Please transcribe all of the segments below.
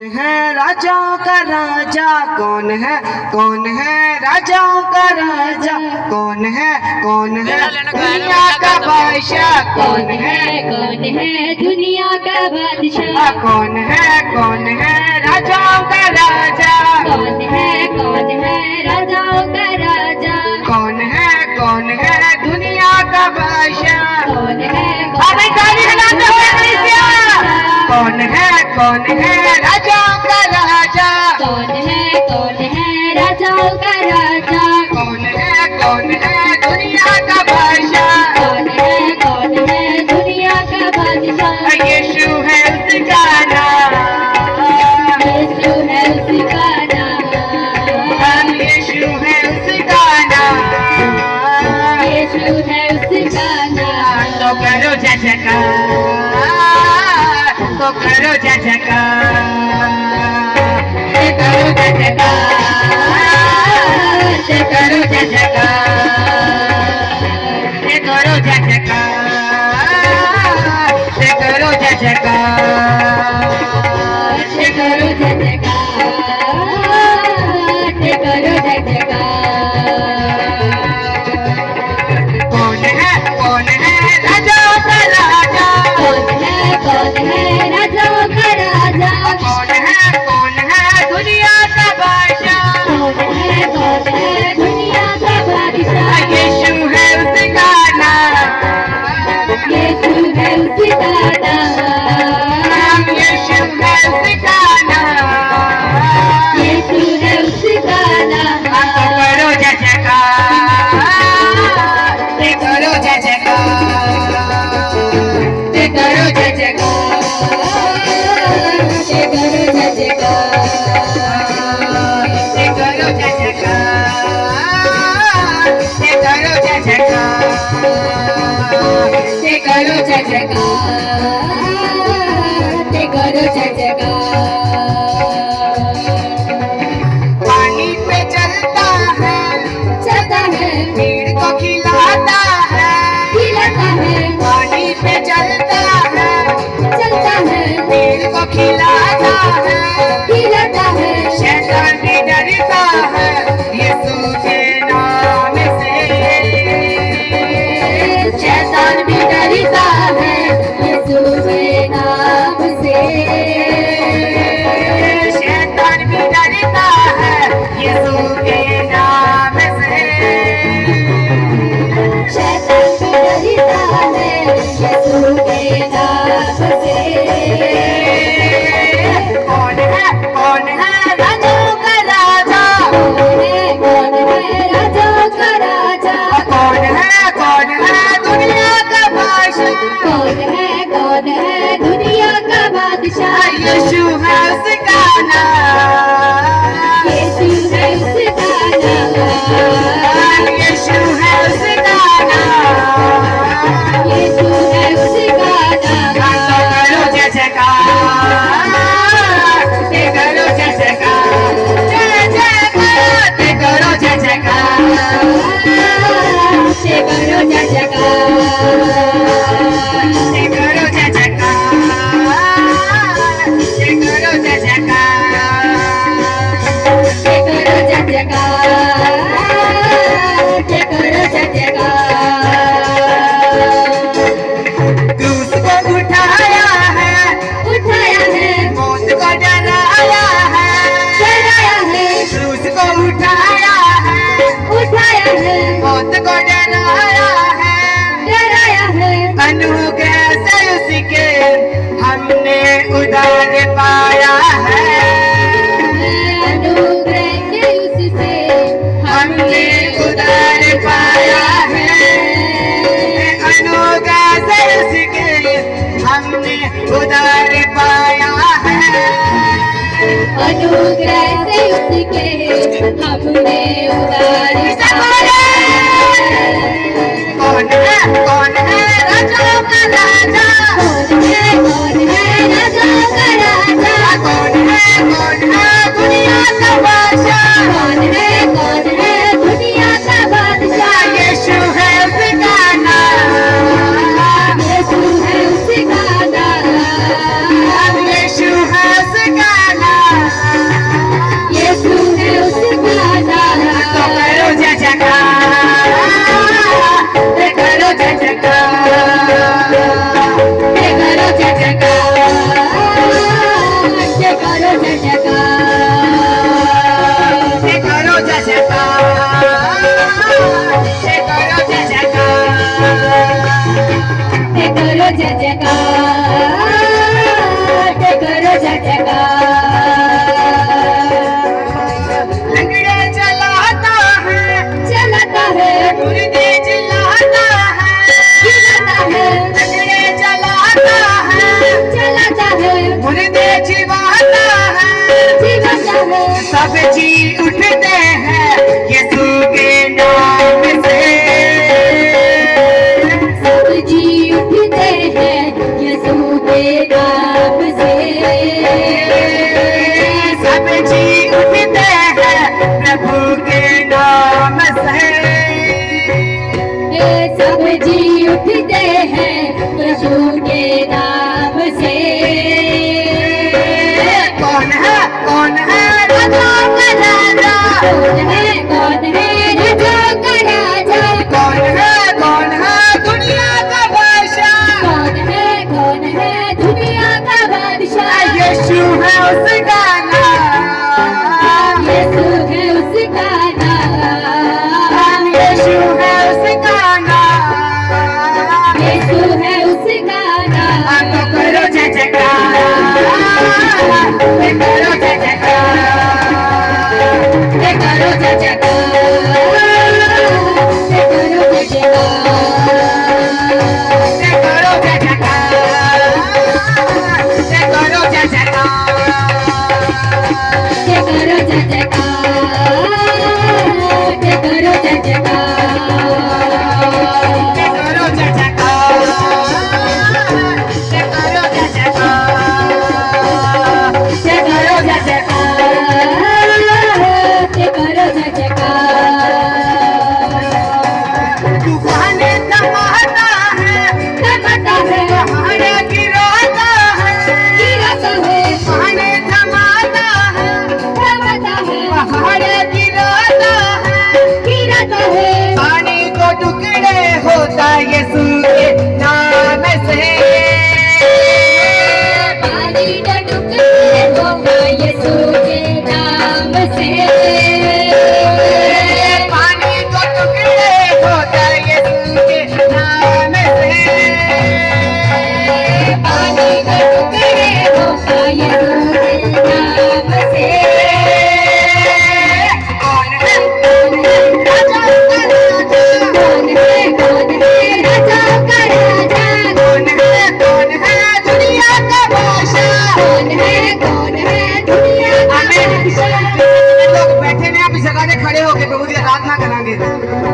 है राजाओं का राजा कौन है राजाओं का राजा कौन है दुनिया का बादशाह कौन है दुनिया का बादशाह कौन है राजाओं का राजा कौन है राजाओं का राजा कौन है दुनिया का बादशाह कौन है अरे ताली हिलाते हुए कृष्णा कौन है राजाओं का राजा कौन है राजाओं का राजा कौन है दुनिया का बादशाह कौन है दुनिया का बादशाह यीशु है उसका नाम यीशु है उसका नाम यीशु है उसका नाम यीशु है उसका नाम तो करो जय जयकार तो करो जय जयकार करो जय जयकार करो जय जयकार करो जय जयकार करो जय जयकार करो जय जयकार करो जय जयकार कौन है राजाओं का राजा कौन है राजाओं का राजा कौन है दुनिया का बादशाह कौन है दुनिया का बादशाह यीशु है उसका नाम यीशु है उसका नाम यीशु है उसका नाम यीशु है उसका नाम तो करो जय जयकार करो जय जयकार करो जय जयकार करो जय जयकार करो जय जयकार करो जय जयकार करो जय जयकार करो जय जयकार पानी पे चलता है भीड़ को खिलाता है पानी पे चलता है भीड़ को खिलाता है शैतान भी डरता है यीशु के नाम से शैतान भी डरता है यीशु के नाम से शैतान भी डरता है यीशु के नाम से शैतान भी डरता है यीशु के नाम से कौन है राजाओं का राजा कौन है राजाओं का राजा कौन है दुनिया का बादशाह कौन है दुनिया का बादशाह यीशु है उसका नाम यीशु है उसका नाम यीशु है उसका नाम यीशु है उसका नाम तो करो जय जयकार करो जय जयकार जय जयकार करो जय जयकार करो जय जयकार करो जय जयकार करो जय जयकार करो जय जयकार करो जय जयकार क्रूस को उठाया है मौत को डराया है क्रूस को उठाया है मौत को डराया है अनुग्रह से उसके हमने उदार पाया है हमने उदार पाया है अनुग्रह से उसके हमने उदार पाया है अनुग्रह से उसके हमने उदार कौन है राजाओं का राजा कौन है राजाओं का राजा कौन है दुनिया का बादशाह कौन है दुनिया का बादशाह यीशु है उसका नाम यीशु है उसका नाम यीशु है उसका नाम है सब जी उठते हैं यीशु के नाम से। सब जी उठते हैं यीशु के नाम से। सब जी उठते हैं प्रभु के नाम से। सब जी उठते हैं प्रभु के नाम से। कौन है राजा का राजा? कौन है राजा का राजा? कौन है दुनिया का बादशाह? कौन है दुनिया का बादशाह? यीशु है उसका नाम। यीशु है उसका नाम। यीशु है उसका नाम। यीशु है उसका नाम। तो करो जय जयकार, करो जय जयकार, करो जय जयकार, करो जय जयकार, करो जय जयकार, करो जय जयकार, करो जय जयकार, करो जय जयकार। करो जय जयकार, करो जय जयकार, करो जय जयकार, करो जय जयकार। तूफान थमाता है, थमाता है, पहाड़ गिराता है, गिराता है, तूफान थमाता है, थमाता है, पहाड़ गिराता है, गिराता है। पानी को टुकड़े होता यीशु के नाम से। पानी का टुकड़े होगा यीशु के नाम से। पानी को टुकड़े होता यीशु के नाम से। पानी का टुकड़े होगा यीशु के नाम से। कौन है राजा का राजा? कौन है राजा का राजा? कौन है दुनिया का बादशाह? कौन है दुनिया का बादशाह? लोग बैठे ने आप इस जगह से खड़े होके प्रभु की आराधना करेंगे,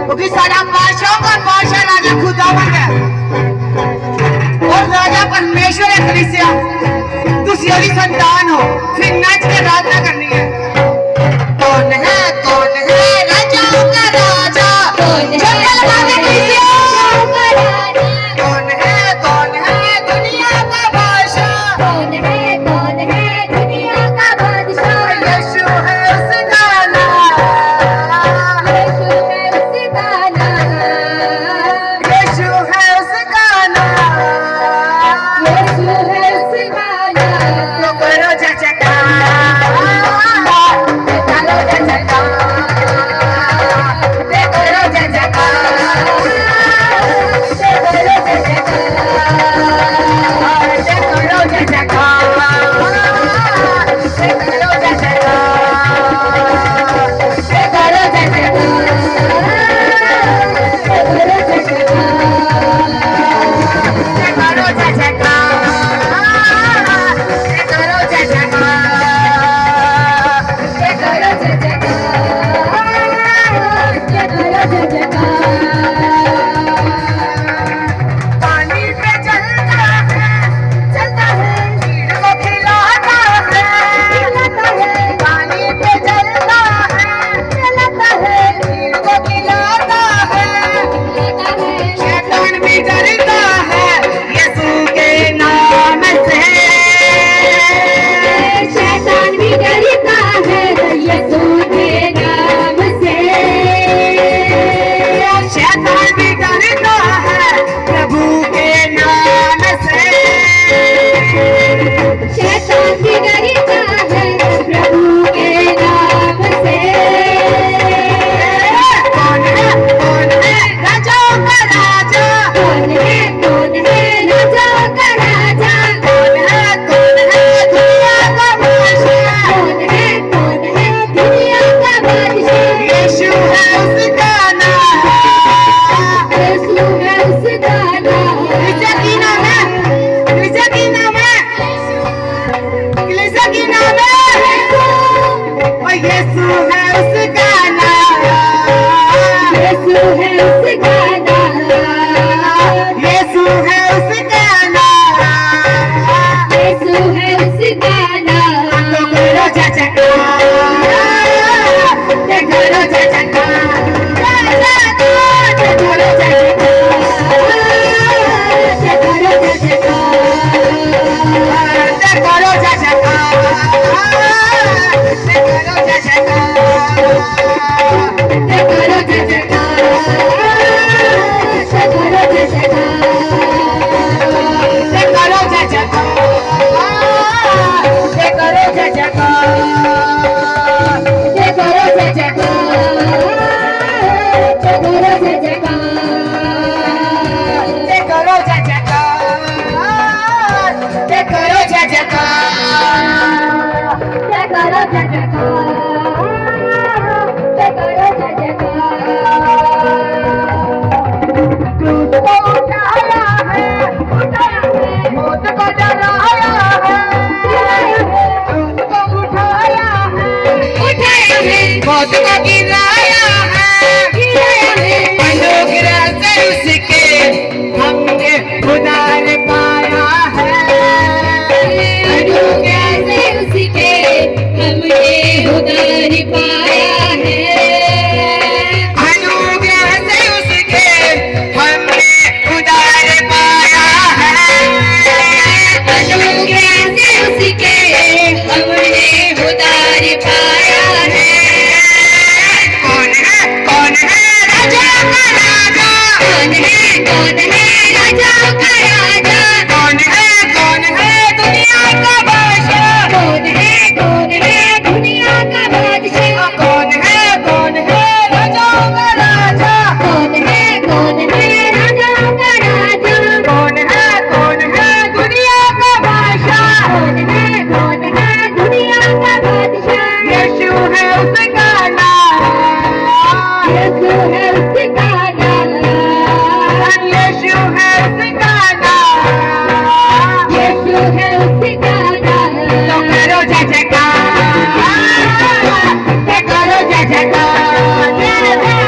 क्योंकि सारा बादशाह का बादशाह राजा खुदावन है और राजा परमेश्वर है। कलीसिया तू सियोनी संतान हो, फिर नाच के आराधना करनी है। कौन है राजा का राजा? कौन है जंगल वाले कलीसिया। का राजा? कौन है दुनिया का बादशाह? कौन है दुनिया का बादशाह? यीशु है उसका नाम। यीशु है उसका नाम। यीशु है उसका नाम। यीशु है उसका नाम। तो करो जय जयकार, है उसका नाम, यीशु है उसका नाम, यीशु है उसका नाम। तो करो जयकार, ते करो जयकार, ते करो जयकार, ते करो जयकार, ते करो जयकार। ते करो जयकार, ते करो जयकार। ते करो जयकार, ते करो जयकार। दूध को उठाया है, मौत को डराया है, दूध को उठाया है, मौत को गिराया है, अनुग्रह से उसके हमने उधार पाया है, अनुग्रह से उसके हमने उधार पाया है। अनुग्रह से उसके हमने उधार पाया है, अनुग्रह से उसके हमने उधार पाया है। कौन है राजा का राजा, कौन है राजा का राजा, कौन है दुनिया का बादशाह, कौन है दुनिया का बादशाह, कौन है राजा का राजा, कौन है राजा का राजा, कौन है दुनिया का बादशाह, कौन है दुनिया का बादशाह। यीशु है उसका नाम, यीशु है उसका नाम, यीशु है उसका नाम, यीशु है उसका नाम। तो करो जय जयकार, ते करो जय जयकार, जय जयकार।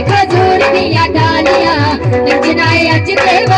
खजूर दिया डालिया, नचनाए अच देव